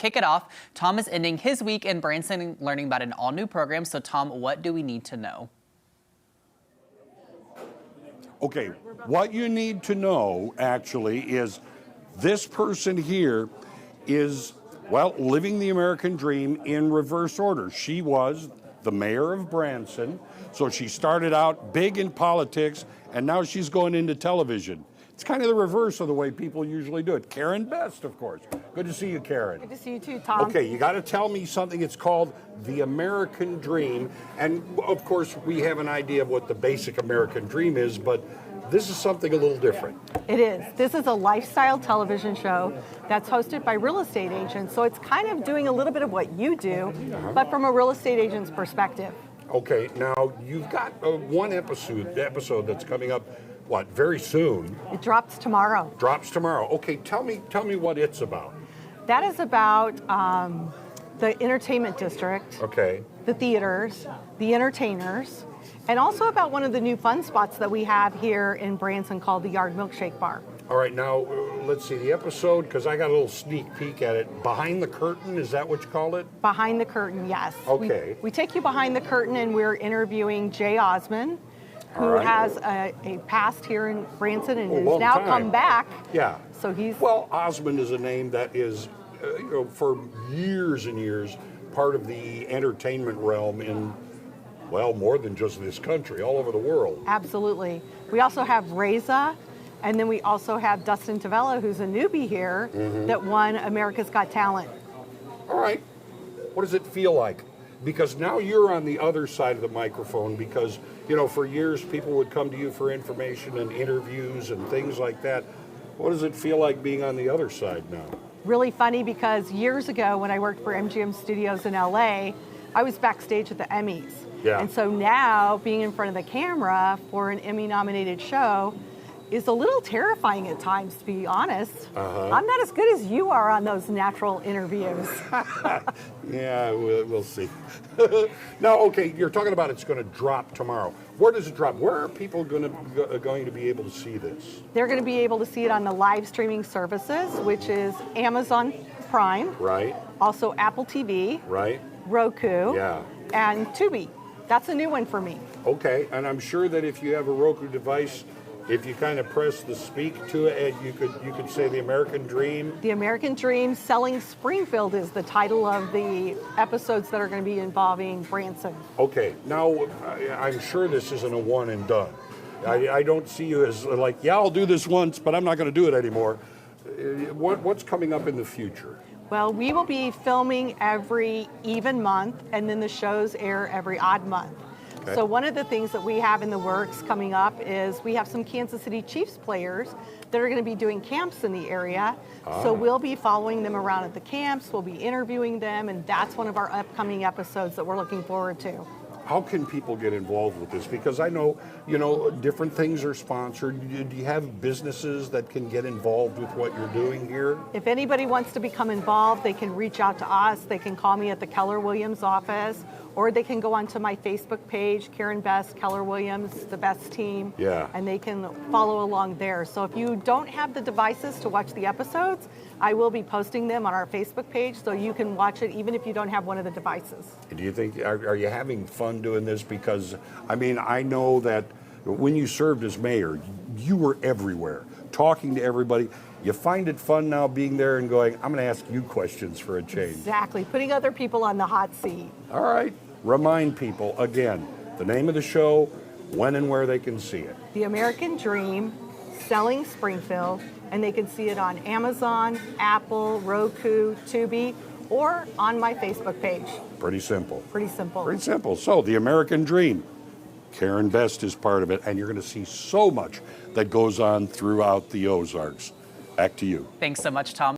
kick it off, Tom is ending his week in Branson learning about an all-new program. So Tom, what do we need to know? Okay, what you need to know actually is this person here is, well, living the American dream in reverse order. She was the mayor of Branson, so she started out big in politics, and now she's going into television. It's kind of the reverse of the way people usually do it. Karen Best, of course. Good to see you, Karen. Good to see you too, Tom. Okay, you got to tell me something. It's called the American Dream, and of course we have an idea of what the basic American dream is, but this is something a little different. It is. This is a lifestyle television show that's hosted by real estate agents. So it's kind of doing a little bit of what you do, but from a real estate agent's perspective. Okay, now you've got one episode that's coming up, what, very soon? It drops tomorrow. Drops tomorrow. Okay, tell me what it's about. That is about the entertainment district, Okay. the theaters, the entertainers, and also about one of the new fun spots that we have here in Branson called the Yard Milkshake Bar. All right, now let's see the episode, because I got a little sneak peek at it. Behind the curtain, is that what you call it? Behind the curtain, yes. Okay. We take you behind the curtain and we're interviewing Jay Osmond, who All right. has a past here in Branson and has long now time. come back. Yeah. So he's... Well, Osmond is a name that is, for years and years, part of the entertainment realm in, well, more than just this country, all over the world. Absolutely. We also have Reza, and then we also have Dustin Tavella, who's a newbie here that won America's Got Talent. All right. What does it feel like? Because now you're on the other side of the microphone, because, you know, for years people would come to you for information and interviews and things like that. What does it feel like being on the other side now? Really funny, because years ago when I worked for MGM Studios in LA, I was backstage at the Emmys. Yeah. And so now being in front of the camera for an Emmy-nominated show is a little terrifying at times, to be honest. I'm not as good as you are on those natural interviews. Yeah, we'll see. Now, okay, you're talking about it's going to drop tomorrow. Where does it drop? Where are people going to be able to see this? They're going to be able to see it on the live streaming services, which is Amazon Prime, Right, also Apple TV, right. Roku, Yeah. and Tubi. That's a new one for me. Okay, and I'm sure that if you have a Roku device, if you kind of press the speak to it, you could say the American Dream. The American Dream Selling Springfield is the title of the episodes that are going to be involving Branson. Okay, now I'm sure this isn't a one and done. I don't see you as like, yeah, I'll do this once, but I'm not going to do it anymore. What's coming up in the future? Well, we will be filming every even month, and then the shows air every odd month. Okay. So one of the things that we have in the works coming up is we have some Kansas City Chiefs players that are going to be doing camps in the area. So we'll be following them around at the camps, we'll be interviewing them, and that's one of our upcoming episodes that we're looking forward to. How can people get involved with this? Because I know, you know, different things are sponsored. Do you have businesses that can get involved with what you're doing here? If anybody wants to become involved, they can reach out to us. They can call me at the Keller Williams office, or they can go onto my Facebook page, Karen Best, Keller Williams, the Best Team, Yeah. and they can follow along there. So if you don't have the devices to watch the episodes, I will be posting them on our Facebook page, so you can watch it even if you don't have one of the devices. Do you think, are you having fun doing this? Because, I mean, I know that when you served as mayor, you were everywhere, talking to everybody. You find it fun now being there and going, I'm going to ask you questions for a change. Exactly, putting other people on the hot seat. All right. Remind people, again, the name of the show, when and where they can see it. The American Dream, Selling Springfield, and they can see it on Amazon, Apple, Roku, Tubi, or on my Facebook page. Pretty simple. Pretty simple. Pretty simple. So, the American Dream. Karen Best is part of it, and you're going to see so much that goes on throughout the Ozarks. Back to you. Thanks so much, Tom.